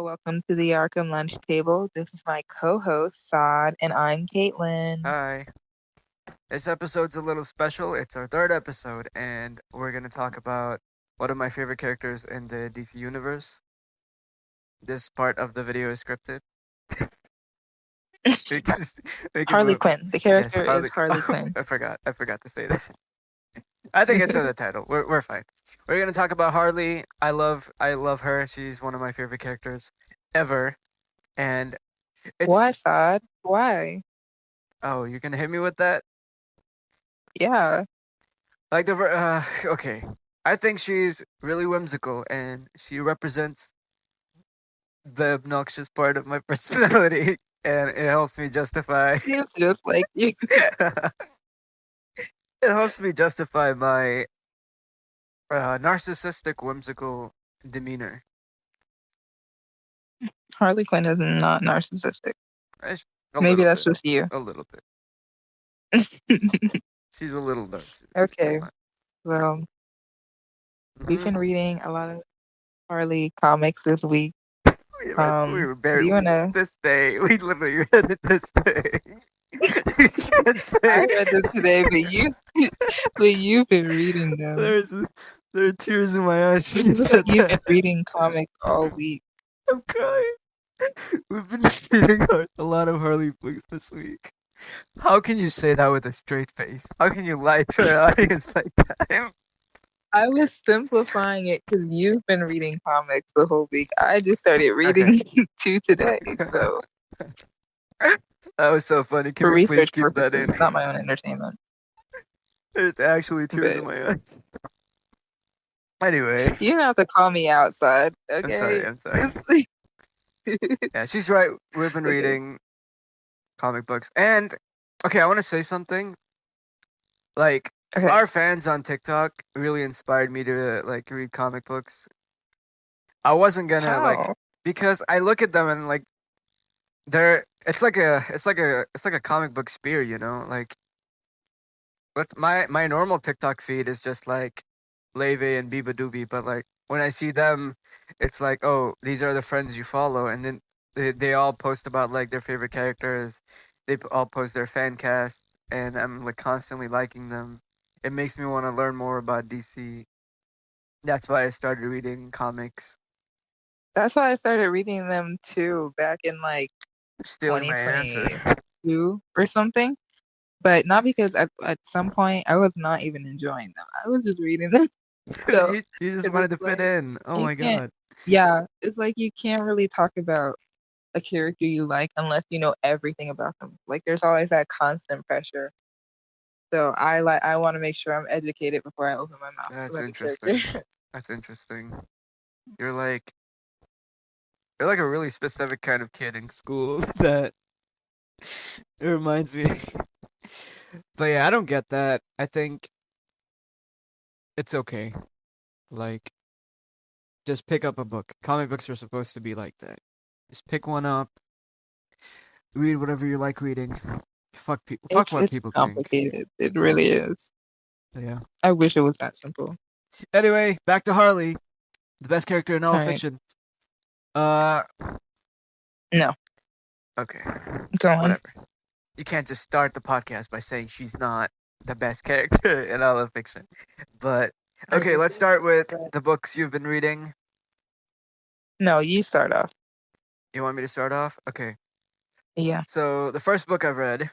welcome to the Arkham Lunchtable. This is my co-host, Saad, and I'm Kaitlyn. Hi. This episode's a little special. It's our third episode, and we're going to talk about one of my favorite characters in the DC universe. This part of the video is scripted. We can Harley move. Quinn. The Yes, character is Harley. Harley Oh, Quinn. I forgot. I forgot to say that. I think it's in the title. We're fine. We're gonna talk about Harley. I love her. She's one of my favorite characters ever. And Why, it's Saad? Why? you're gonna hit me with that? Yeah. Like okay. I think she's really whimsical and she represents the obnoxious part of my personality and it helps me justify He's just like you. it helps me justify my narcissistic whimsical demeanor. Harley Quinn is not narcissistic. It's a Maybe little that's bit. just you. A little bit. She's a little narcissistic. Okay. Well, we've Mm-hmm. been reading a lot of Harley comics this week. We were Do you barely wanna? this day. We literally read it this day. You can't I say read them today, but you've been reading them. there's there are tears in my eyes when you It's like said you've been that. reading comics all week. I'm crying. We've been reading a lot of Harley books this week. How can you say that with a straight face? How can you lie to an audience like that? I was simplifying it because you've been reading comics the whole week. I just started Okay. reading two today. So That was so funny. Can for we please research keep that purposes, in? not my own entertainment. There's actually tears in But my eyes. Anyway, you don't have to call me outside, I'm sorry. okay? I'm sorry. Just- Yeah, she's right. We've been okay. reading comic books. And, okay, I want to say something. Like, Okay. our fans on TikTok really inspired me to, like, read comic books. I wasn't gonna, like, How? because I look at them and, like, it's like a comic book spear, you know? Like, what's my normal TikTok feed is just, like, Leve and Biba Doobie, but, like, when I see them, it's like, oh, these are the friends you follow, and then they all post about, like, their favorite characters. All post their fan cast, and I'm, like, constantly liking them. It makes me want to learn more about DC. That's why I started reading comics. That's why I started reading them too back in like Stealing my answer. 2022 or something. But not because at some point I was not even enjoying them. I was just reading them. So You just 'cause wanted to it's fit like in. Oh you my can't. god. Yeah, it's like you can't really talk about a character you like unless you know everything about them. Like there's always that constant pressure. So I want to make sure I'm educated before I open my mouth That's about a interesting. character. That's interesting. You're like you're like a really specific kind of kid in school that it reminds me. But yeah, I don't get that. I think it's okay. Like just pick up a book. Comic books are supposed to be like that. Just pick one up, read whatever you like reading. Fuck people. Fuck what It's people think. complicated. It really is. Yeah. I wish it was that simple. Anyway, back to Harley, the best character in all All of right. fiction. Uh, No, okay, go on. whatever. You can't just start the podcast by saying she's not the best character in all of fiction. But okay, let's start with the books you've been reading. No, you start off. You want me to start off? Okay. Yeah. So the first book I've read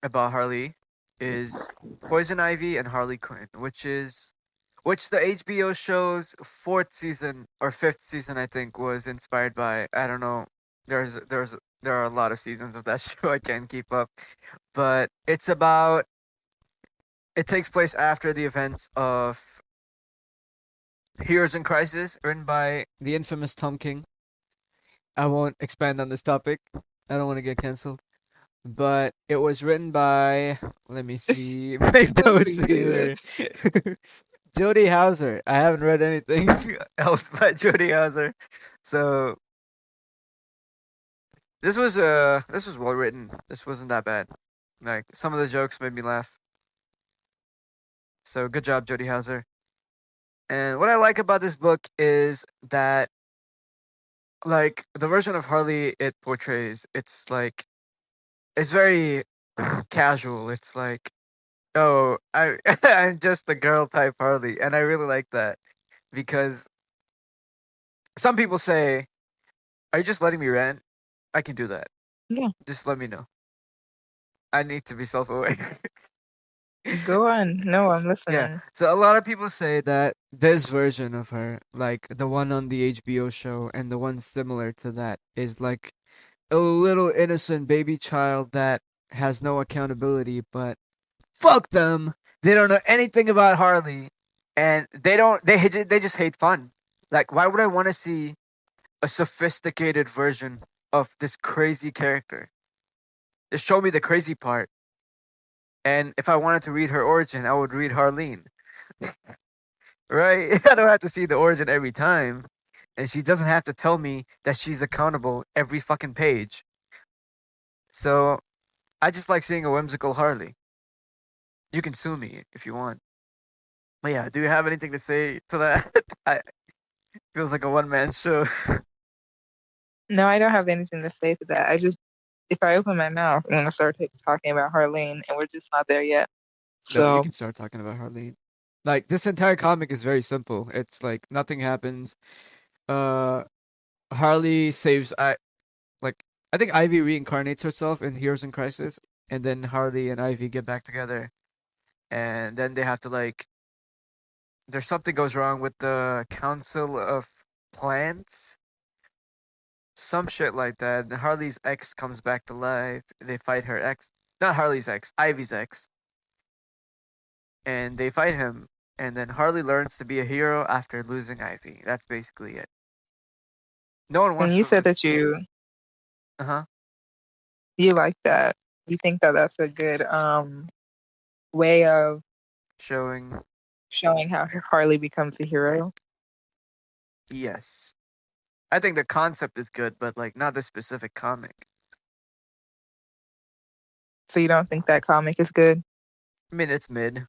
about Harley is Poison Ivy and Harley Quinn, which the HBO show's fourth season or fifth season I think was inspired by. I don't know. There are a lot of seasons of that show. I can't keep up, but it takes place after the events of Heroes in Crisis, written by the infamous Tom King. I won't expand on this topic. I don't want to get canceled. But it was written by, let me see, my Don't notes do here. that. Jody Hauser. I haven't read anything else by Jody Hauser. So this was well written. This wasn't that bad. Like some of the jokes made me laugh. So good job, Jody Hauser. And what I like about this book is that like the version of Harley it portrays, it's like it's very casual. It's like, oh, I I'm just the girl type Harley, and I really like that because some people say, "Are you just letting me rant?" I can do that. Yeah, Just let me know. I need to be self-aware. go on. No, I'm Yeah. listening. So a lot of people say that this version of her, like the one on the HBO show and the one similar to that, is like a little innocent baby child that has no accountability, but fuck them. They don't know anything about Harley, and they just hate fun. Like, why would I want to see a sophisticated version of this crazy character? Just show me the crazy part. And if I wanted to read her origin, I would read Harleen. Right? I don't have to see the origin every time. And she doesn't have to tell me that she's accountable every fucking page. So I just like seeing a whimsical Harley. You can sue me if you want. But yeah, do you have anything to say to that? I feels like a one man show. No, I don't have anything to say to that. I just, if I open my mouth, I'm gonna start talking about Harleen, and we're just not there yet. No, you So, can start talking about Harleen. Like this entire comic is very simple. It's like nothing happens. Uh Harley saves like I think Ivy reincarnates herself in Heroes in Crisis, and then Harley and Ivy get back together, and then they have to like there's something goes wrong with the Council of Plants, some shit like that. And Harley's ex comes back to life. They fight her ex, not Harley's ex, Ivy's ex, and they fight him. And then Harley learns to be a hero after losing Ivy. That's basically it. No one and wants you to said lose. that Uh huh. you like that. You think that that's a good way of Showing showing how Harley becomes a hero. yes. I think the concept is good, but like not the specific comic. So you don't think that comic is good? I mean, it's mid.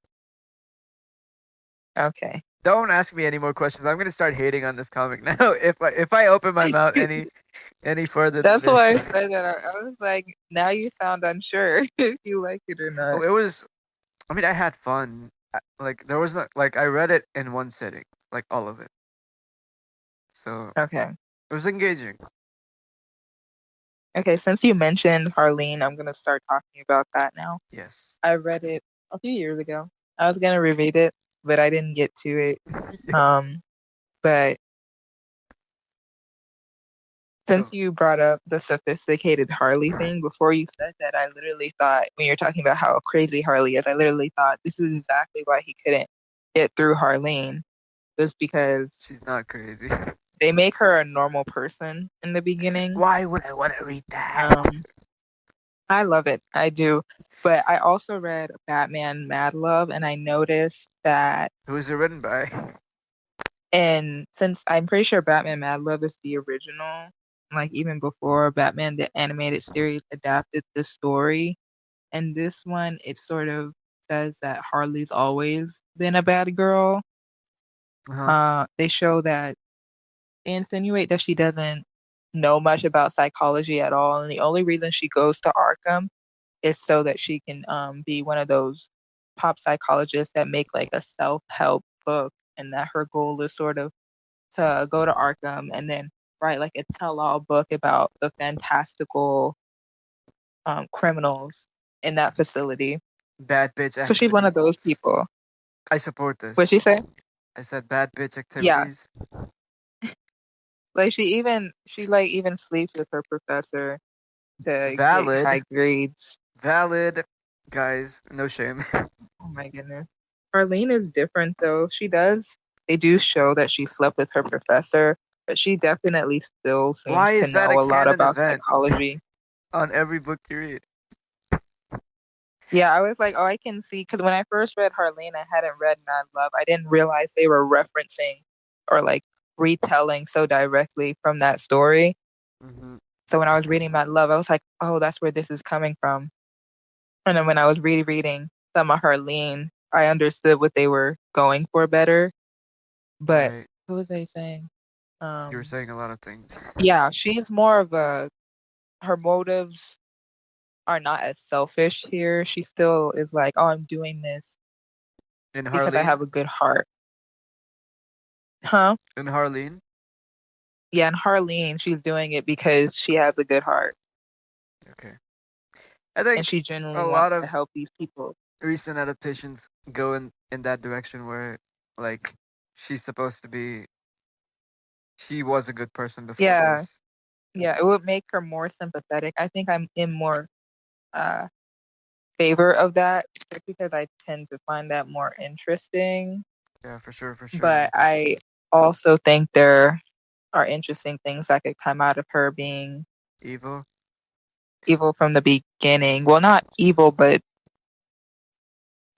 Okay. Don't ask me any more questions. I'm gonna start hating on this comic now. If I open my mouth any further than That's this. why I said that. I was like, now you sound unsure if you like it or Oh, not. it was. I mean, I had fun. Like there was not like I read it in one sitting, like all of it. So Okay. it was engaging. Okay. Since you mentioned Harleen, I'm gonna start talking about that now. Yes. I read it a few years ago. I was gonna reread it, but I didn't get to it. Um, but since So you brought up the sophisticated Harley thing, before you said that, I literally thought when you're talking about how crazy Harley is, I literally thought this is exactly why he couldn't get through Harleen, just because she's not crazy. they make her a normal person in the beginning. Why would I want to read that? Um, I love it. I do. But I also read Batman Mad Love, and I noticed that, Who is it written by? and since I'm pretty sure Batman Mad Love is the original, like even before Batman the animated series adapted the story, and this one it sort of says that Harley's always been a bad girl. Uh-huh. They show that they insinuate that she doesn't know much about psychology at all, and the only reason she goes to Arkham is so that she can be one of those pop psychologists that make like a self-help book, and that her goal is sort of to go to Arkham and then write like a tell-all book about the fantastical criminals in that facility. Bad bitch So she's one of activities. those people. I support What'd this. she say? I said bad bitch Yeah. activities. Like she like even sleeps with her professor to get high Valid. grades. Valid. Guys, no shame. Oh my goodness. Arlene is different though. They do show that she slept with her professor, but she definitely still Why seems to is that a know a lot canon about event psychology. on every book you read? Yeah, I was like, oh, I can see. Because when I first read Harleen, I hadn't read Mad Love. I didn't realize they were referencing or like retelling so directly from that story. Hmm. So when I was reading Mad Love, I was like, oh, that's where this is coming from. And then when I was rereading some of Harleen, I understood what they were going for better. But Right. what was I saying? You were Um, saying a lot of things. yeah, she's more of a her motives are not as selfish here. She still is like, oh, I'm doing this In because I Harleen? have a good heart. Huh? In Harleen? Yeah, and Harleen, she's doing it because she has a good heart Okay. I and think she a genuinely lot wants to of help these people. recent adaptations go in that direction where, like, she's supposed to be. She was a good person before Yeah, this. yeah, it would make her more sympathetic. I think I'm in more uh favor of that just because I tend to find that more interesting. Yeah, for sure, for But sure. I also think there are interesting things that could come out of her being Evil. evil from the beginning. Well, not evil, but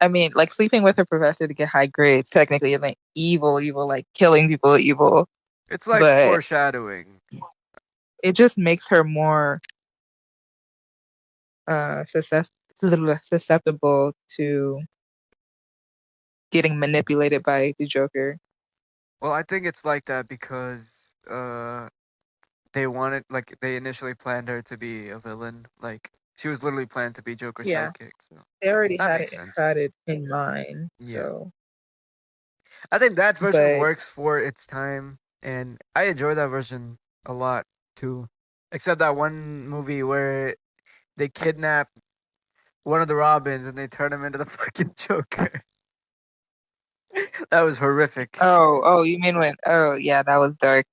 I mean, like sleeping with a professor to get high grades technically isn't evil, evil, like killing people evil, It's like but foreshadowing. it just makes her more susceptible to getting manipulated by the Joker. Well, I think it's like that because they wanted, like, they initially planned her to be a villain. Like, she was literally planned to be Joker's Yeah, sidekick. So they already that makes sense. had it in mind. Yeah. So, I think that version but works for its time, and I enjoy that version a lot too. Except that one movie where they kidnap one of the Robins and they turn him into the fucking Joker. That was horrific. you mean when? Oh, yeah, that was dark.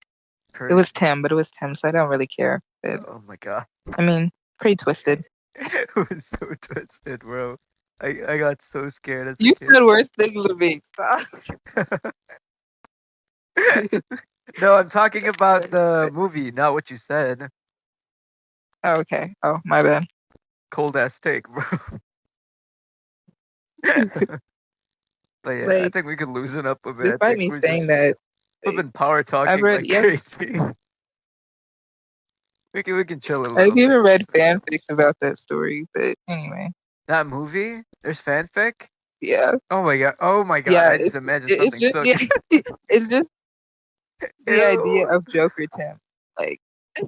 It Correct. was Tim, but it was Tim, so I don't really care. But Oh my god. I mean, pretty twisted. It was so twisted, bro. I got so scared as a You kid. said worse things to me. Stop. No, I'm talking about the movie, not what you said. Oh, okay. Oh, my bad. Cold ass take, bro. But yeah, I Like, think we could loosen up a bit. I despite think me we're saying just that, we've like, been power I've talking read, like yeah, crazy. We can chill a I've little bit. even read It's okay. fanfics about that story. But anyway, That movie? There's fanfic? yeah, Oh my god. Oh my god. yeah, I just imagined it's something just so yeah, it's just the idea ew. of Joker Tim. Like,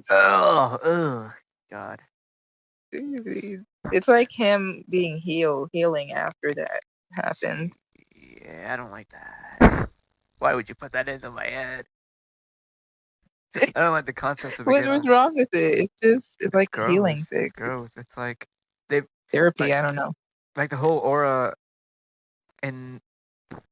Ugh. Ugh. God. it's like him being healing after that happened. See, yeah, I don't like that. Why would you put that into my head? I don't like the concept to begin What's with. wrong with it? it's It's like a healing gross. It's fix. It's gross. It's like they therapy. like I don't know. like the whole aura in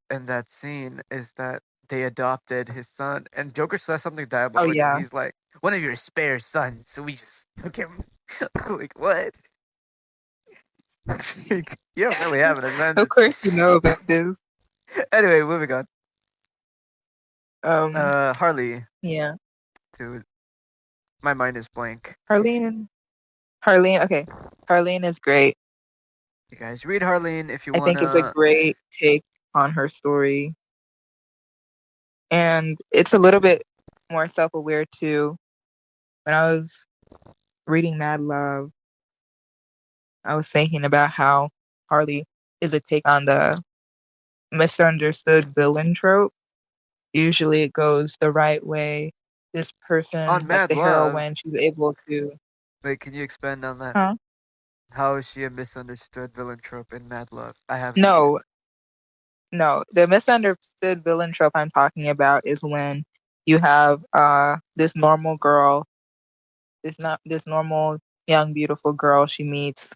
that scene is that they adopted his son, and Joker says something Oh diabolical. yeah, He's like, "One of your spare sons," so we just took him. Like what? Like, you don't really have an of advantage. course you know about this. Anyway, moving on. Um, Harley, yeah, dude, my mind is blank. Harleen. Harleen. Okay, Harleen is great. You guys read Harleen if you I think it's a wanna. great take on her story, and it's a little bit more self-aware too. When I was reading Mad Love, I was thinking about how Harley is a take on the misunderstood villain trope. Usually it goes the right way. This person, On like Mad the Love, heroine, she's able to, wait, can you expand on that? huh? How is she a misunderstood villain trope in Mad Love? I haven't read it. No, no. The misunderstood villain trope I'm talking about is when you have this normal girl, this normal young beautiful girl, she meets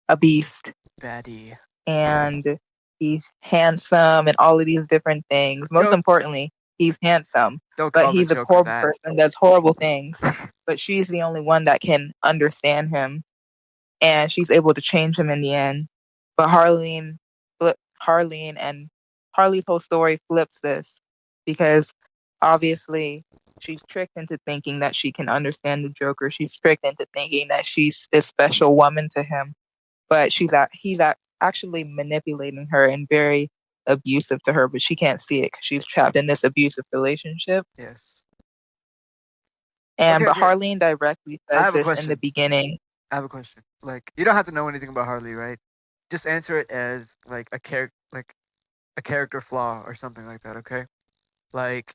a beast Baddie. and he's handsome and all of these different things. Most Don't importantly, he's handsome, don't but call the he's a Joker horrible that. person, does horrible things. But she's the only one that can understand him, and she's able to change him in the end. But Harleen and Harley's whole story flips this because obviously she's tricked into thinking that she can understand the Joker. She's tricked into thinking that she's this special woman to him, but actually manipulating her and very abusive to her, but she can't see it because she's trapped in this abusive relationship. Yes. And Okay, but okay. Harleen directly I says have a this in the question. beginning. I have a question. Like, you don't have to know anything about Harley, right? Just answer it as like like a character flaw or something like that, okay? Like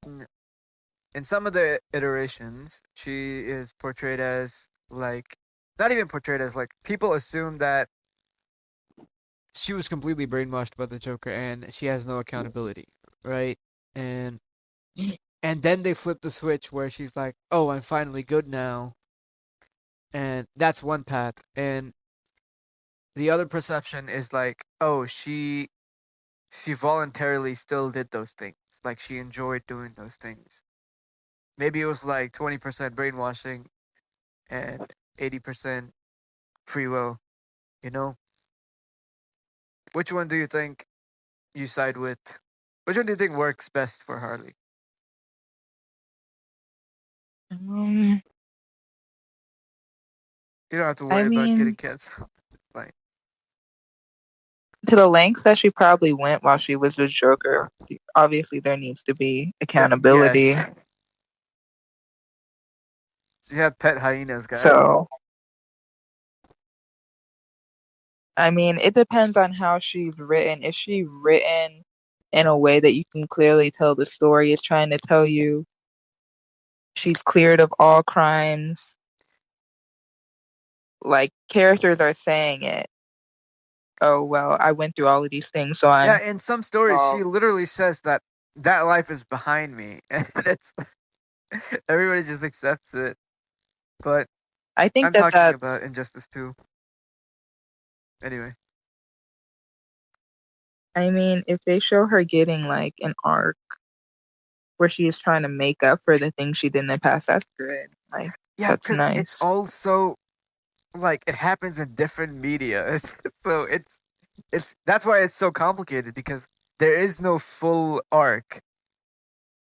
in some of the iterations, she is portrayed as like not even portrayed as like people assume that she was completely brainwashed by the Joker and she has no accountability, right? And and then they flip the switch where she's like, "Oh, I'm finally good now." And that's one path. And the other perception is like, "Oh, she voluntarily still did those things. Like she enjoyed doing those things. Maybe it was like 20% brainwashing and 80% free will, you know? Which one do you think you side with? Which one do you think works best for Harley? Um, You don't have to I worry about getting mean, canceled. Like, to the lengths that she probably went while she was the Joker, obviously there needs to be yes. accountability. You have pet hyenas, guys. So, I mean, it depends on how she's written. Is she written in a way that you can clearly tell the story is trying to tell you she's cleared of all crimes? Like, characters are saying it. Oh, well, I went through all of these things, so Yeah, I'm in some stories, she involved. literally says that that life is behind me, and it's everybody just accepts it. But I think I'm that talking that's, about Injustice 2. Anyway, I mean, if they show her getting like an arc where she is trying to make up for the things she did in the past, that's good. Like, yeah, that's because it's nice. also like it happens in different media, so it's that's why it's so complicated because there is no full arc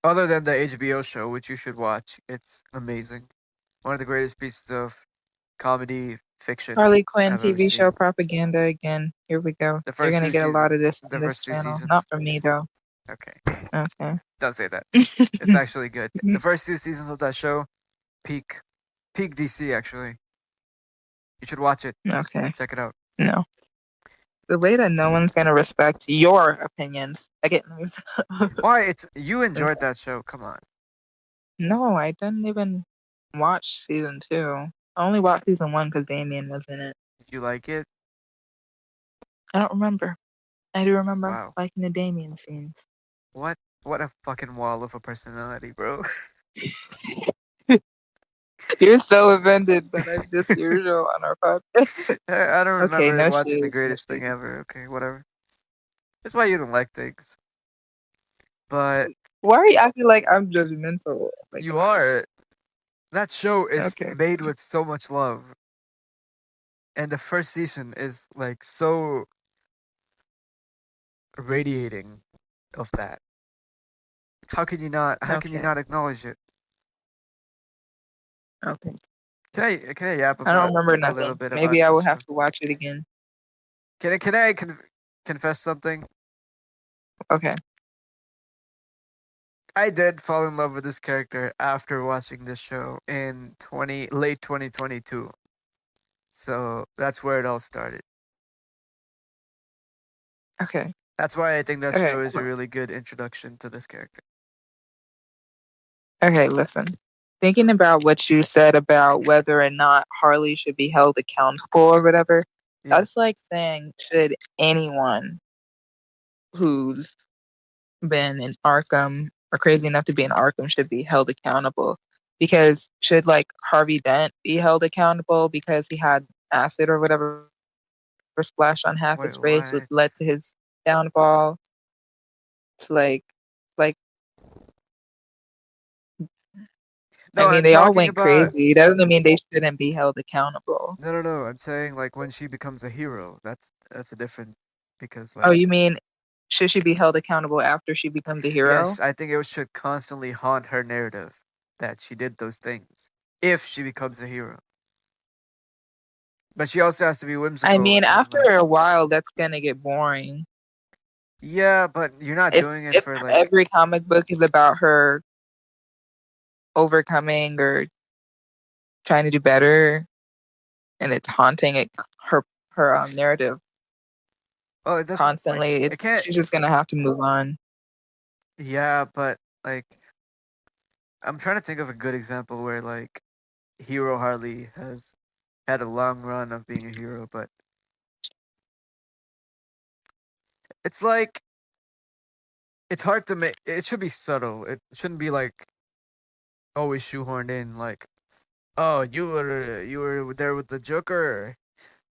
other than the HBO show, which you should watch. It's amazing, one of the greatest pieces of comedy fiction Harley Quinn I've ever TV seen. show propaganda again. Here we go. The You're first gonna two get a lot seasons. of this on The this first two channel. Not seasons. from me though. Okay, Okay. don't say that. It's actually good. The first two seasons of that show, peak, peak DC. Actually, you should watch it. Okay. Check it out. No. The way that no one's gonna respect your opinions. Again, Why? It's you listen. enjoyed that show. Come on. No, I didn't even watch season two. I only watched season one because Damien was in it. Did you like it? I don't remember. I do remember Wow. liking the Damien scenes. What? What a fucking wall of a personality, bro. You're so offended that I diss your show on our podcast. I don't Okay, remember it no watching The shade, no Greatest Thing shade. Ever. Okay, whatever. That's why you don't like things. But Why are you acting like I'm judgmental? Like, you am I? are. That show is Okay, made with so much love. And the first season is like so radiating of that. How can you okay, not acknowledge it? okay. Can I yap I don't about remember a little nothing. bit about Maybe I this will have show? to watch it again. Can I confess something? Okay, I did fall in love with this character after watching this show in 2022. So that's where it all started. okay, That's why I think that okay, show is a really good introduction to this character. okay. Listen, thinking about what you said about whether or not Harley should be held accountable or whatever, Yeah. that's like saying should anyone who's been in Arkham or crazy enough to be in Arkham should be held accountable. Because should like Harvey Dent be held accountable because he had acid or whatever splashed on half Wait, his face, which what? led to his downfall? It's like I No, mean I'm they all talking went about crazy. That doesn't mean they shouldn't be held accountable. no. I'm saying like when she becomes a hero. That's a different because Oh, like you mean should she be held accountable after she becomes a hero? yes, I think it should constantly haunt her narrative that she did those things if she becomes a hero. But she also has to be I whimsical mean, and after like a while, that's gonna get boring. yeah, but you're not If doing it if for like every comic book is about her overcoming or trying to do better, and it's haunting her narrative oh, it doesn't like constantly, it it's can't she's just gonna have to move on. yeah, but like I'm trying to think of a good example where like hero Harley has had a long run of being a hero, but it's like it's hard to make. It should be subtle. It shouldn't be like always shoehorned in. Like, oh, you were there with the Joker.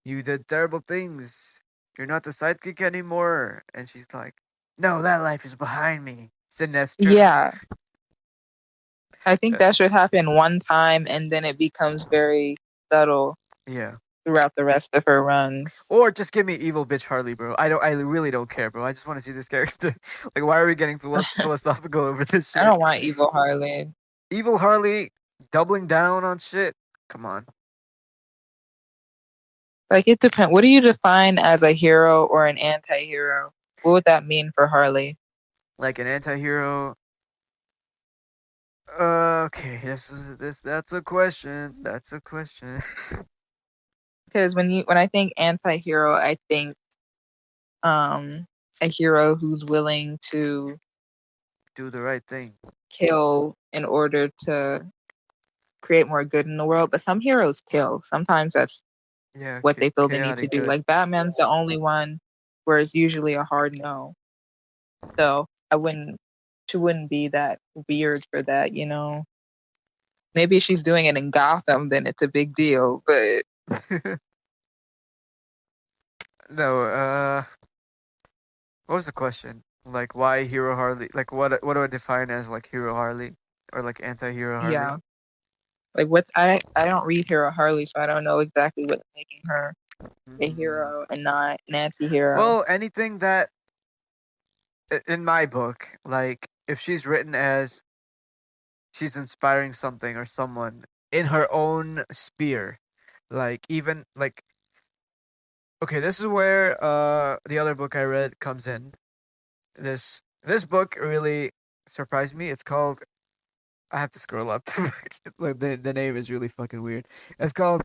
You did terrible things. You're not the sidekick anymore. And she's like, no, that life is behind me. Sinister. Yeah, I think Uh, that should happen one time, and then it becomes very subtle yeah. throughout the rest of her runs. Or just give me evil bitch Harley, bro. I really don't care, bro. I just want to see this character. Like, why are we getting philosophical over this I shit? don't want evil Harley. Evil Harley doubling down on shit. Come on. Like it depends. What do you define as a hero or an anti-hero? What would that mean for Harley? Like an anti-hero. Okay, that's a question. That's a question. Because when I think anti-hero, I think um a hero who's willing to Do the right thing. kill in order to create more good in the world. But some heroes kill. Sometimes that's Yeah, what they feel they need to chaotic do. good. Like Batman's the only one where it's usually a hard no. So I wouldn't she wouldn't be that weird for that, you know. Maybe if she's doing it in Gotham, then it's a big deal. But No, what was the question? Like, why hero Harley? Like, what do I define as like hero Harley or like anti-hero Harley? yeah, like what's I don't read Hero Harley, so I don't know exactly what's making her a Mm. hero and not an anti-hero. Well, anything that in my book, like if she's written as she's inspiring something or someone in her own sphere, like even like okay, this is where the other book I read comes in. This book really surprised me. It's called I have to scroll up. Like the name is really fucking weird. It's called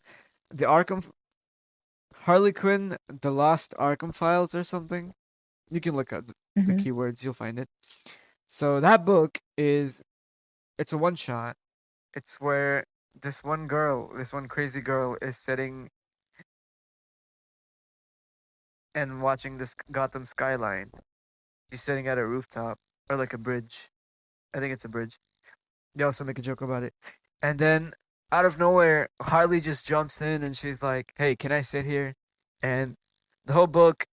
the Arkham Harley Quinn, The Lost Arkham Files or something. You can look up the Hmm. keywords, you'll find it. So that book is it's a one shot. It's where this one crazy girl is sitting and watching this Gotham skyline. She's sitting at a rooftop or like a bridge. I think it's a bridge. They also make a joke about it. And then out of nowhere, Harley just jumps in and she's like, "Hey, can I sit here?" And the whole book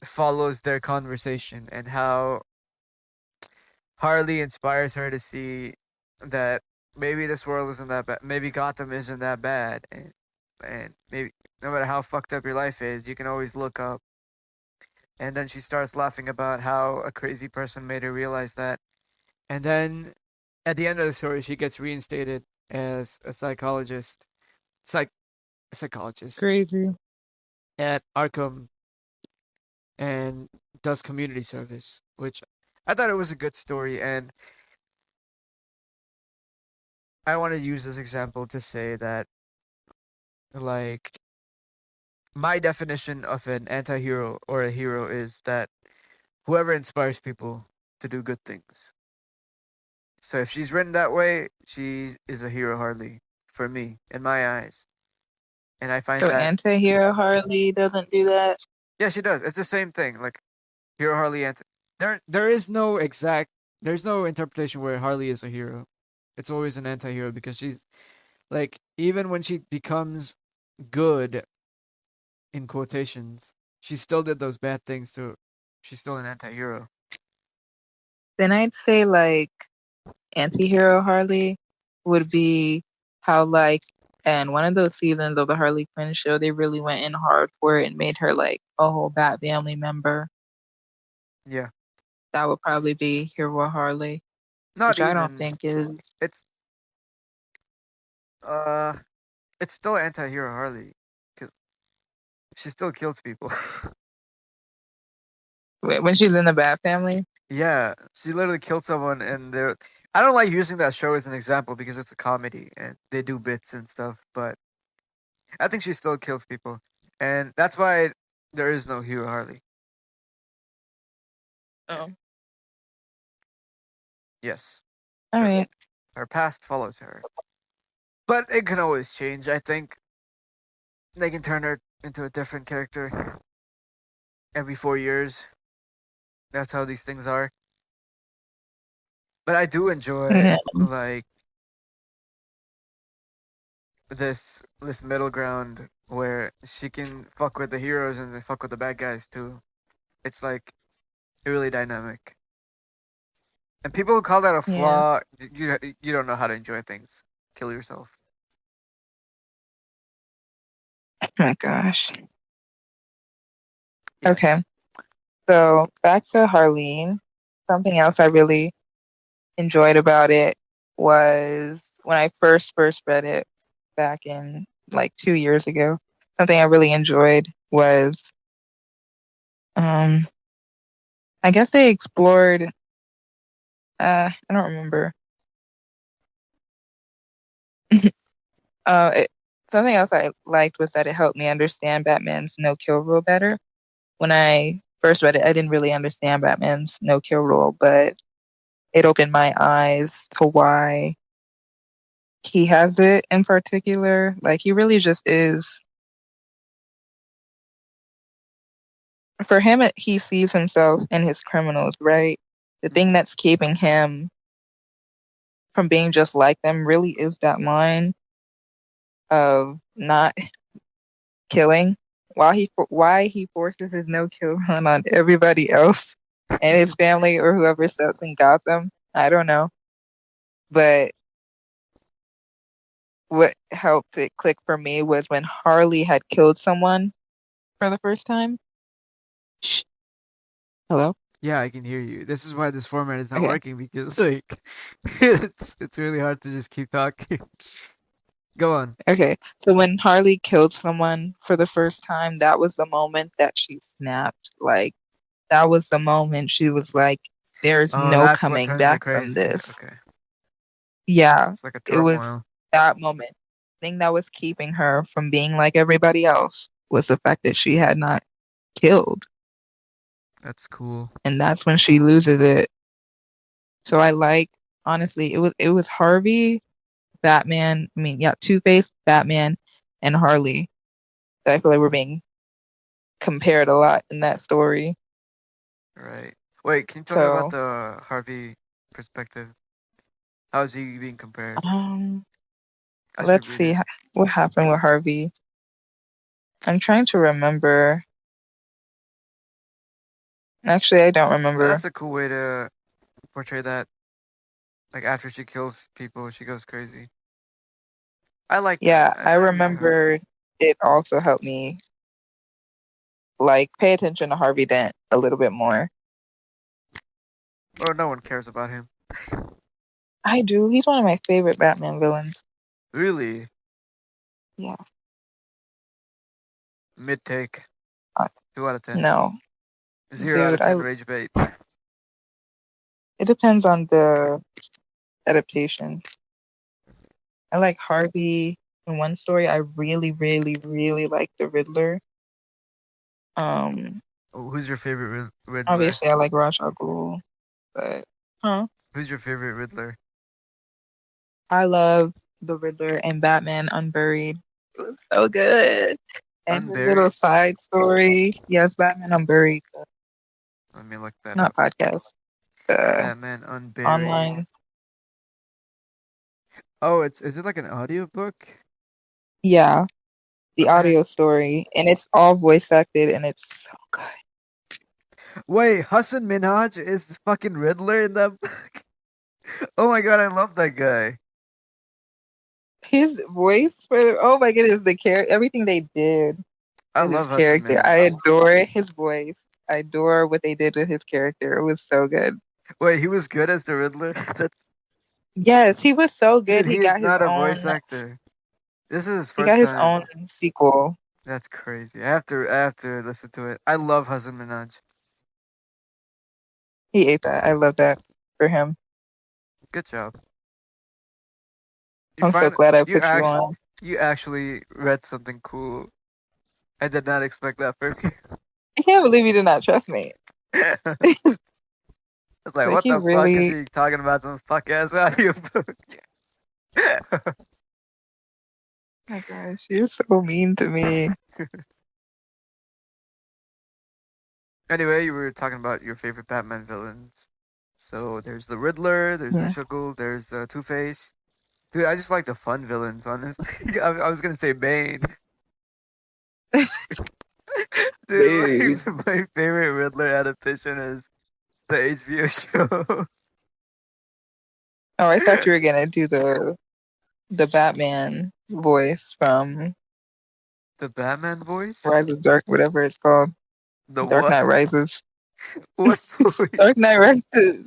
follows their conversation and how Harley inspires her to see that maybe this world isn't that bad. Maybe Gotham isn't that bad. And maybe no matter how fucked up your life is, you can always look up. And then she starts laughing about how a crazy person made her realize that. And then at the end of the story, she gets reinstated as a psych, a psychologist Crazy. at Arkham and does community service, which I thought it was a good story. And I want to use this example to say that, like, my definition of an anti hero or a hero is that whoever inspires people to do good things. So if she's written that way, she is a hero Harley for me, in my eyes. And I find So that, anti-hero Harley doesn't do that. yeah, she does. It's the same thing. Like, hero Harley anti. There is no exact. There's no interpretation where Harley is a hero. It's always an anti-hero because she's like even when she becomes good in quotations, she still did those bad things. So she's still an anti-hero. Then I'd say like anti-hero Harley would be how like and one of those seasons of the Harley Quinn show they really went in hard for it and made her like a whole Bat family member. Yeah, That would probably be Hero Harley, not which I don't even. think is. It's uh, it's still anti-hero Harley because she still kills people. When she's in the Bat family. Yeah, she literally killed someone, and they're. I don't like using that show as an example because it's a comedy and they do bits and stuff, but I think she still kills people, and that's why there is no hero Harley. Oh, Yes. all Uh, right. Her past follows her, but it can always change. I think they can turn her into a different character every 4 years. That's how these things are. But I do enjoy Yeah. like this middle ground where she can fuck with the heroes and then fuck with the bad guys too. It's like really dynamic. And people who call that a Yeah. flaw, you don't know how to enjoy things. Kill yourself. Oh my gosh. Okay. Yes. So back to Harleen. Something else I really enjoyed about it was when I first read it back in like 2 years ago. Something I really enjoyed was um I guess they explored I don't remember. It, something else I liked was that it helped me understand Batman's no kill rule better. When I first read it, I didn't really understand Batman's no kill rule, but it opened my eyes to why he has it in particular. Like he really just is. For him, he sees himself in his criminals, right? The thing Mhm. that's keeping him from being just like them really is that line of not killing. Why he forces his no kill run on everybody else and his family or whoever steps in Gotham. I don't know, but what helped it click for me was when Harley had killed someone for the first time. Shh. Hello. Yeah, I can hear you. This is why this format is not Okay. working because like it's really hard to just keep talking. Go on. Okay. So when Harley killed someone for the first time, that was the moment that she snapped. Like that was the moment she was like, "There's Oh, no that's what coming turns her back from crazy. this." Okay. Yeah, It's like a it was turmoil. that moment. Thing that was keeping her from being like everybody else was the fact that she had not killed, That's cool. and that's when she loses it. So I like honestly, it was Harvey, Batman. I mean, yeah, Two Face, Batman, and Harley. That I feel like we're being compared a lot in that story. Right. Wait, can you tell me about So, the Harvey perspective? How is he being compared? um, I should let's read see it. what happened with Harvey. I'm trying to remember. Actually, I don't But remember. that's a cool way to portray that. Like after she kills people, she goes crazy. I like that. Yeah, I I think yeah. remember it also helped me like pay attention to Harvey Dent a little bit more. Or no one cares about him. I do. He's one of my favorite Batman villains. Really? Yeah. Mid take. Uh, 2 out of 10. no, 0 out dude. of 10 rage bait. It depends on the adaptation. I like Harvey. In one story, I really, really, really like the Riddler. Um, Oh, who's your favorite Riddler? obviously, I like Ra's al Ghul, but huh? Who's your favorite Riddler? I love the Riddler and Batman Unburied. It was so good. And his little Unburied? side story. Yes, Batman Unburied. Let me look that Not up. podcast. Uh, Batman Unburied. online. Oh, it's is it like an audiobook? Yeah, the What the heck? audio story, and it's all voice acted, and it's so good. Wait, Hassan Minhaj is the fucking Riddler in that book? Oh my god, I love that guy. His voice for oh my goodness, the character, everything they did I with his love Hassan character, I Minhaj. adore his voice. I adore what they did with his character. It was so good. Wait, he was good as the Riddler? That's Yes, he was so good. dude, he is not a voice actor. This is his He first got his time. own sequel. That's crazy. I have to listen to it. I love Hassan Minhaj. He ate that. I love that for him. Good job. You I'm so find glad I you put you actually on. you actually read something cool. I did not expect that from I can't believe you did not trust me. you. It's like, Like what he the fuck is really, he talking about? Some fuck ass audiobook. my gosh, you're so mean to me. Anyway, you were talking about your favorite Batman villains. So there's the Riddler, there's Yeah. Meshuggah, there's Two Face. Dude, I just like the fun villains, honestly. I was gonna say Bane. Dude, Babe. my favorite Riddler adaptation is the HBO show. Oh, I thought you were gonna do the Batman voice from The Batman voice? Rise of Dark, whatever it's called. The Dark what? Knight Rises. What movie? Dark Knight Rises.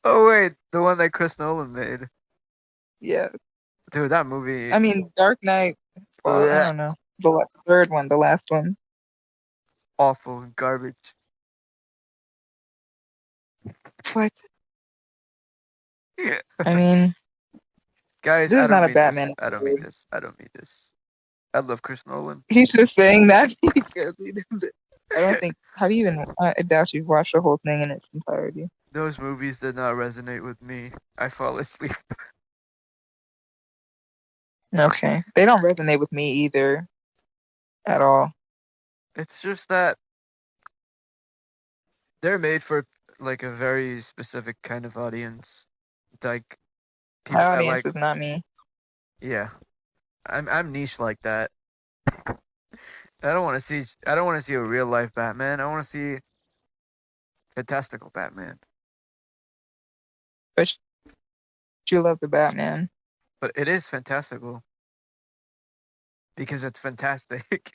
Oh wait, the one that Chris Nolan made. Yeah. Dude, that movie. I mean, Dark Knight. Well, I Bleh, don't know. Third one, the last one. awful garbage. What? I mean, Guys, this I is don't not a mean this. Batman I don't mean episode. this. I don't mean this. I love Chris Nolan. He's just saying that because he doesn't. I don't think. Have you even? I doubt you've watched the whole thing in its entirety. Those movies did not resonate with me. I fall asleep. Okay, they don't resonate with me either at all. It's just that they're made for like a very specific kind of audience. Like My people that audience like, is not me. yeah. I'm niche like that. I don't want to see a real life Batman. I want to see fantastical Batman. But you love the Batman. But it is fantastical because it's fantastic.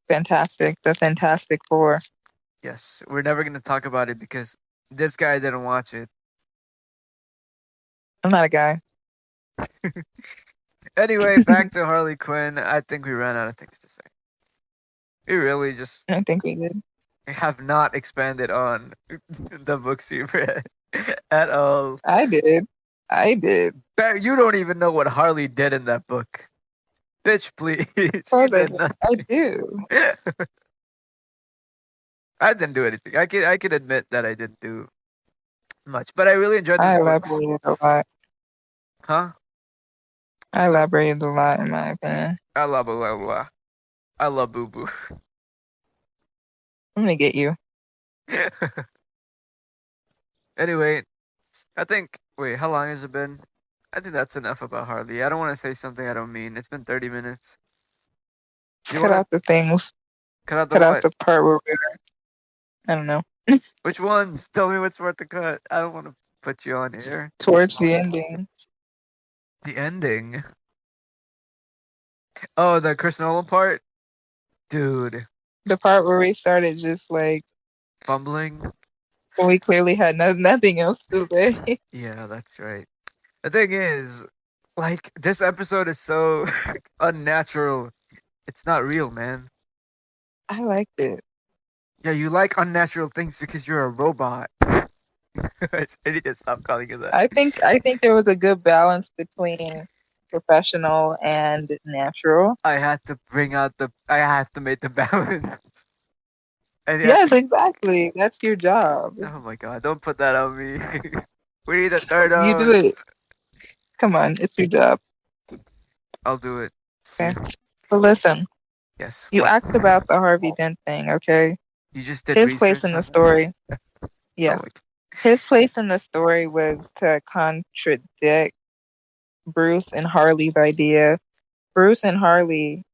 Fantastic. The Fantastic Four. Yes, we're never going to talk about it because this guy didn't watch it. I'm not a guy. Anyway, back to Harley Quinn. I think we ran out of things to say. We really just I think we did. have not expanded on the books you've read at all. I did. I did. You don't even know what Harley did in that book. Bitch, please. Of You course did not. I do. I didn't do anything. I could admit that I didn't do much, but I really enjoyed I these books. elaborated a lot. Huh? I So, elaborated a lot, in my opinion. I love blah, blah, blah. I love boo boo. I'm gonna get you. Anyway, I think. Wait, how long has it been? I think that's enough about Harley. I don't want to say something I don't mean. It's been 30 minutes. Do you Cut want to out the things. cut out the Cut out what? the part where we're. I don't know. Which ones? Tell me what's worth the cut. I don't want to put you on here. Towards the ending. The ending. Oh, the Chris Nolan part? Dude. The part where we started just like Fumbling? when we clearly had nothing else to say. Yeah, that's right. The thing is, like, this episode is so unnatural. It's not real, man. I liked it. Yeah, you like unnatural things because you're a robot. I need to stop calling you that. I think there was a good balance between professional and natural. I had to make the balance. And Yes, exactly. That's your job. oh my god, don't put that on me. We need a third You do host. it. Come on, it's your job. I'll do it. Okay. But listen, Yes. you What? asked about the Harvey Dent thing, okay? You just did His place research in on the it? story. Oh Yes. my His place in the story was to contradict Bruce and Harley's idea. Bruce and Harley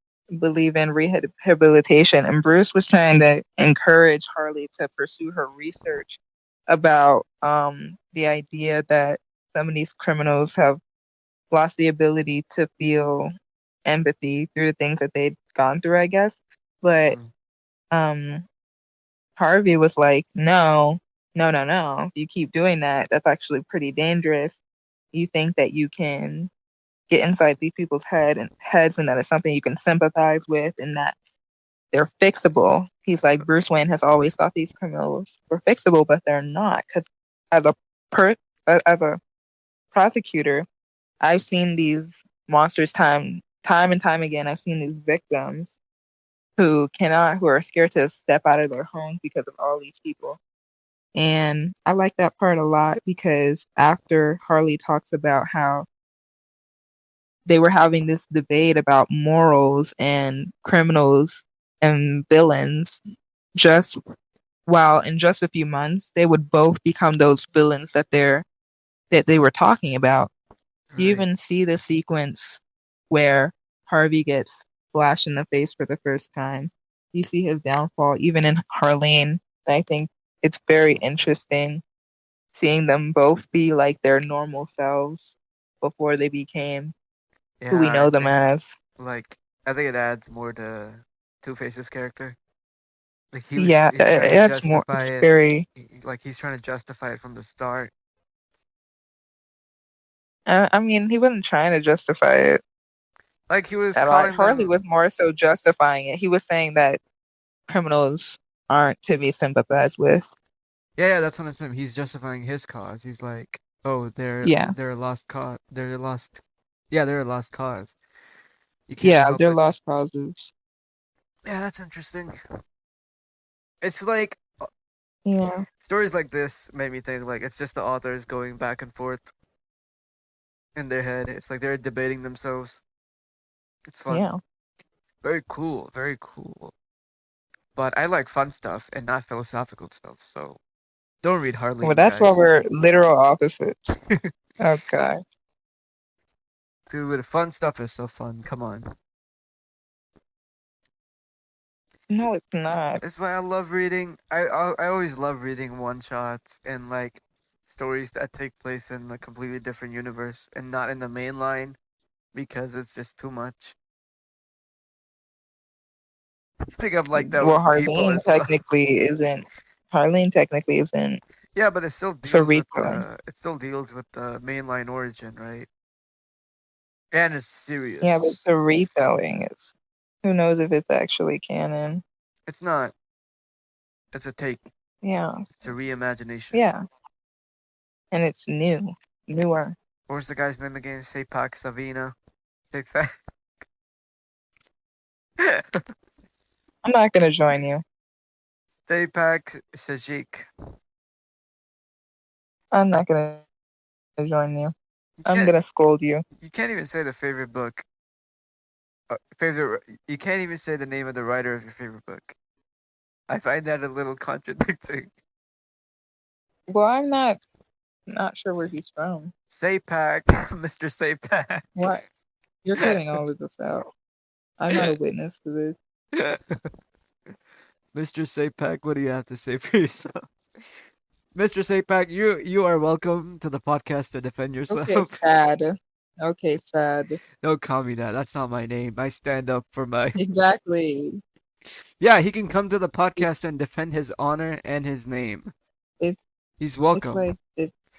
believe in rehabilitation, and Bruce was trying to encourage Harley to pursue her research about the idea that some of these criminals have lost the ability to feel empathy through the things that they'd gone through, I guess. But Mm. Harvey was like, no, no, no, no. If you keep doing that, that's actually pretty dangerous. You think that you can get inside these people's heads and that it's something you can sympathize with and that they're fixable. He's like, Bruce Wayne has always thought these criminals were fixable, but they're not. Because as as a prosecutor, I've seen these monsters time and time again. I've seen these victims who are scared to step out of their homes because of all these people. And I like that part a lot because after Harley talks about how they were having this debate about morals and criminals and villains, just while in just a few months they would both become those villains that they were talking about. You Right. even see the sequence where Harvey gets flashed in the face for the first time. You see his downfall even in Harleen. And I think it's very interesting seeing them both be like their normal selves before they became who Yeah, we I know them think as. like I think it adds more to Two Face's character. Like Yeah, he's trying to it's more. justify It's it. very. Like he's trying to justify it from the start. I mean, he wasn't trying to justify it Like he was at all. calling Harley them. was more so justifying it. He was saying that criminals aren't to be sympathized with. Yeah, that's what I'm saying. He's justifying his cause. He's like, oh, Yeah, they're a lost cause. They're a lost. Yeah, they're a lost cause. You can't yeah, help they're it. lost causes. Yeah, that's interesting. It's like Yeah, stories like this made me think like it's just the authors going back and forth in their head. It's like they're debating themselves. It's fun. yeah. Very cool. Very cool. But I like fun stuff and not philosophical stuff. So don't read Well, Harleen, that's why guys. we're literal opposites. Okay. Dude, fun stuff is so fun. Come on. No, it's not. That's why I love reading. I always love reading one shots and like stories that take place in a completely different universe and not in the main line because it's just too much. I think I'm like that Well, with people as well. Harleen technically isn't Yeah, but it still so deals with retelling. the mainline origin, right? And it's Yeah, but serious. the retelling is who knows if it's actually canon. It's not. It's a take. Yeah, It's a reimagination. yeah, and it's newer. What's the guy's name again? Sepak Savina. Sepak. I'm not gonna join you. Sepak Sajik. I'm not gonna join you. You I'm can't. gonna scold you. You can't even say the favorite book. Favorite. You can't even say the name of the writer of your favorite book. I find that a little contradicting. Well, I'm not sure where he's from. Sepak, Mr. Sepak. What? You're cutting all of this out. I'm not a witness to this. Mr. Sepak, what do you have to say for yourself? Mr. Sepak, you are welcome to the podcast to defend Okay, yourself. sad. Okay, sad. Don't call me that. That's not my name. I stand up for my. Exactly. Yeah, he can come to the podcast and defend his honor and his name. It's He's it's like welcome.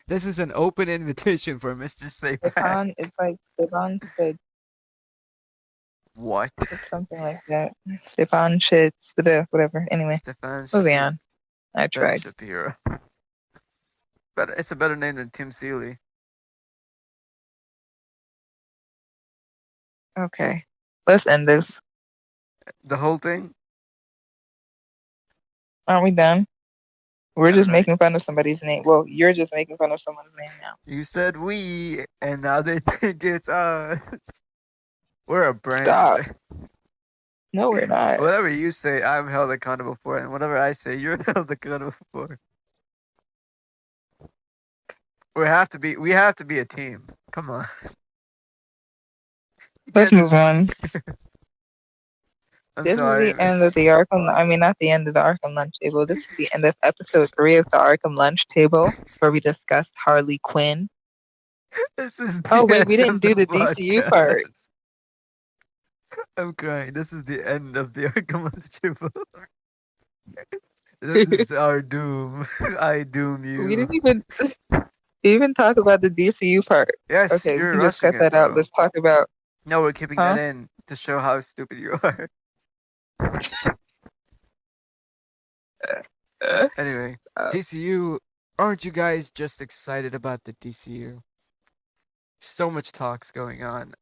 This is an open invitation for Mr. Sepak. It's like Stefan said. What? It's something like that. Stefan shits, whatever. Anyway, Stefan moving on. I Ben tried. Shapiro. But it's a better name than Tim Seeley. Okay, let's end this. The whole thing? Aren't we done? We're I don't just know. making fun of somebody's name. Well, you're just making fun of someone's name now. You said we, and now they think it's us. We're a Stop. brand. No, we're not. Whatever you say, I'm held accountable for, and whatever I say, you're held accountable for. We have to be a team. Come on. Let's move on. I'm This is sorry, the end Miss. of the Arkham. I mean, not the end of the Arkham Lunchtable. This is the end of episode 3 of the Arkham Lunchtable, where we discussed Harley Quinn. This is Oh the wait, we end didn't of the do the DCU part. podcast. I'm crying. This is the end of the Arkham Lunchtable. This is our doom. I doom We you. didn't even talk about the DCU part. Yes, Okay, we you're can just rushing cut it that out. though. Let's talk about, No, we're keeping that huh? in to show how stupid you are. Anyway, Uh, DCU. Aren't you guys just excited about the DCU? So much talks going on.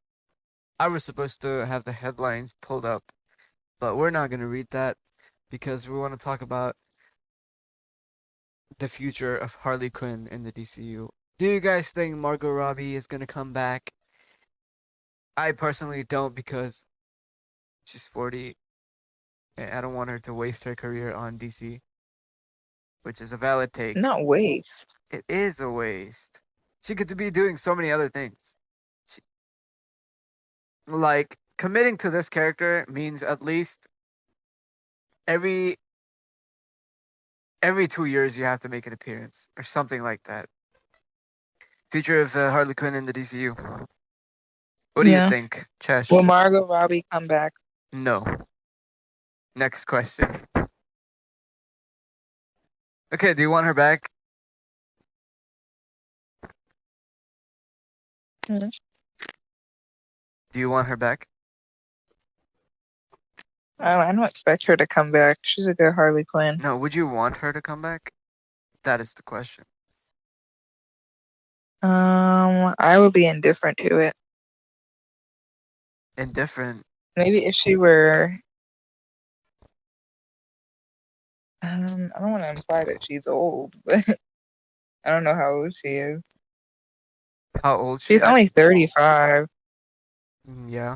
I was supposed to have the headlines pulled up, but we're not going to read that because we want to talk about the future of Harley Quinn in the DCU. Do you guys think Margot Robbie is gonna come back? I personally don't because she's 40 and I don't want her to waste her career on DC, which is a valid take. Not waste. It is a waste. She could be doing so many other things. She, like committing to this character means at least every every 2 years you have to make an appearance or something like that. Future of Harley Quinn in the DCU. What do you Yeah. think, Chesh? Will Margot Robbie come back? No. Next question. Okay, do you want her back? Mhm. Do you want her back? I don't expect her to come back. She's a good Harley Quinn. No, would you want her to come back? That is the question. I would be indifferent to it. Indifferent. Maybe if she were, I don't want to imply that she's old, but I don't know how old she is. How old she? She's only 35, Yeah.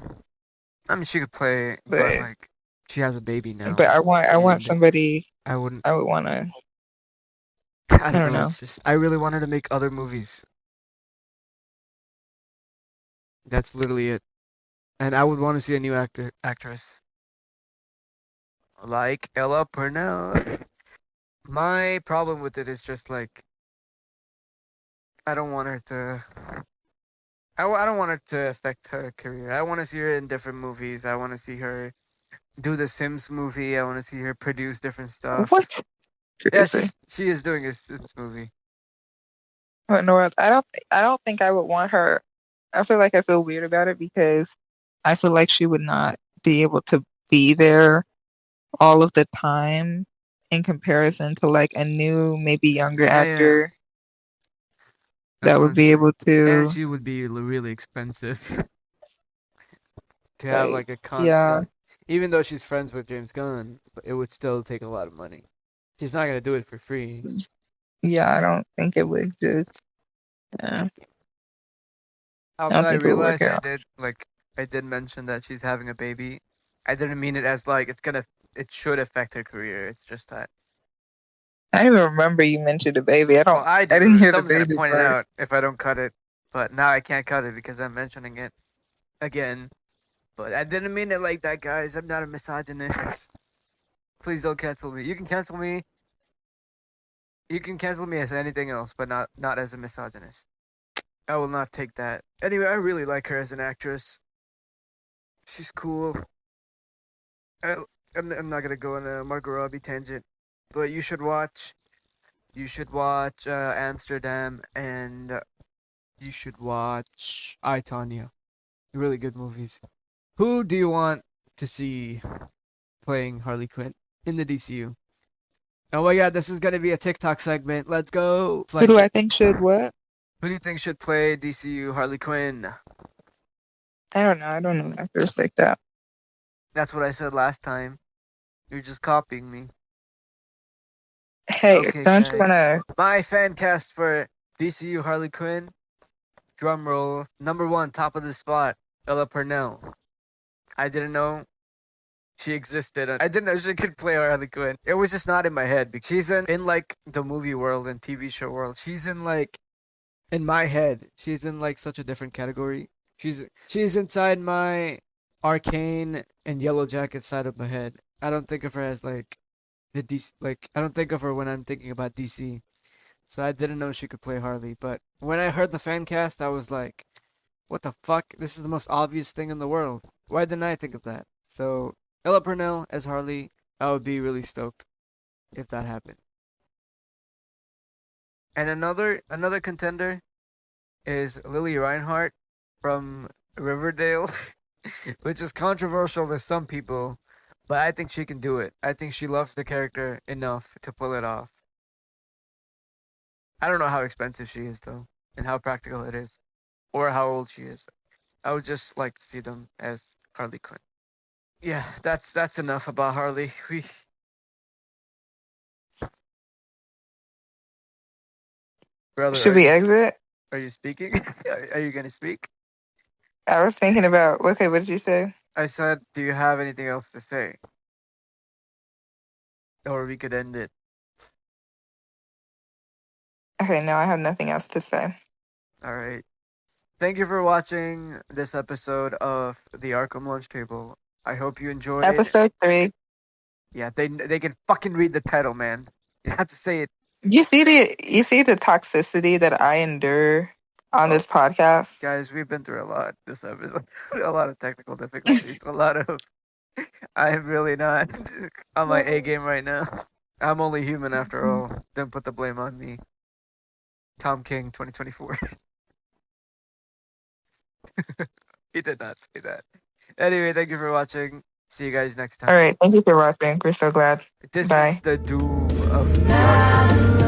I mean, she could play, but but like, she has a baby now, I want and somebody. I wouldn't. I would want to. I I don't don't know. know. It's just I really want her to make other movies. That's literally it. And I would want to see a new actress like Ella Purnell. My problem with it is just like I don't want her to. I don't want it to affect her career. I want to see her in different movies. I want to see her do the Sims movie. I want to see her produce different stuff. What? Yeah, Seriously. she is doing a Sims movie. But no, I don't think I would want her. I feel like I feel weird about it because I feel like she would not be able to be there all of the time in comparison to like a new, maybe younger Yeah, yeah. actor That's that what would I'm be saying. able And to. she would be really expensive to have Like, like a yeah, constant. Even though she's friends with James Gunn, it would still take a lot of money. She's not gonna do it for free. yeah, I don't think it would just. Yeah, I Also, don't I think it would work realized out. I did mention that she's having a baby. I didn't mean it as like it should affect her career. It's just that. I didn't even remember you mentioned a baby. Well, I I didn't do. hear the Someone's gonna baby point it part. out if I don't cut it, but now I can't cut it because I'm mentioning it again. But I didn't mean it like that, guys. I'm not a misogynist. Please don't cancel me. You can cancel me. You can cancel me as anything else, but not as a misogynist. I will not take that. Anyway, I really like her as an actress. She's cool. I, I'm not gonna go on a Margot Robbie tangent, but you should watch. You should watch Amsterdam, and you should watch I, Tonya. Really good movies. Who do you want to see playing Harley Quinn in the DCU? Oh my god, this is gonna be a TikTok segment. Let's go. It's Who like, do I think should what? who do you think should play DCU Harley Quinn? I don't know. I don't know actors like that. That's what I said last time. You're just copying me. Hey, Okay, don't you guys. wanna? My fan cast for DCU Harley Quinn. Drum roll. Number one, top of the spot, Ella Purnell. I didn't know she existed. I didn't know she could play Harley Quinn. It was just not in my head because she's in like the movie world and TV show world. She's in like in my head. She's in like such a different category. She's inside my Arcane and Yellow Jacket side of my head. I don't think of her as like the DC. Like I don't think of her when I'm thinking about DC. So I didn't know she could play Harley. But when I heard the fan cast, I was like, "What the fuck? This is the most obvious thing in the world. Why didn't I think of that?" So Ella Purnell as Harley, I would be really stoked if that happened. And another contender is Lily Reinhart from Riverdale, which is controversial to some people, but I think she can do it. I think she loves the character enough to pull it off. I don't know how expensive she is though, and how practical it is, or how old she is. I would just like to see them as Harley Quinn. Yeah, that's enough about Harley. We Brother, Should we exit? are you speaking? Are you gonna speak? I was thinking about. Okay, what did you say? I said, do you have anything else to say? Or we could end it. Okay, no, I have nothing else to say. All right. Thank you for watching this episode of the Arkham Lunchtable. I hope you enjoyed. Episode 3. Yeah, they can fucking read the title, man. You have to say it. You see the toxicity that I endure on this podcast? Guys, we've been through a lot this episode. A lot of technical difficulties. A lot of I'm really not on my A game right now. I'm only human after all. Don't put the blame on me. Tom King 2024. He did not say that. Anyway, thank you for watching. See you guys next time. All right, thank you for watching. We're so glad. This Bye. is the doom of the Arkham.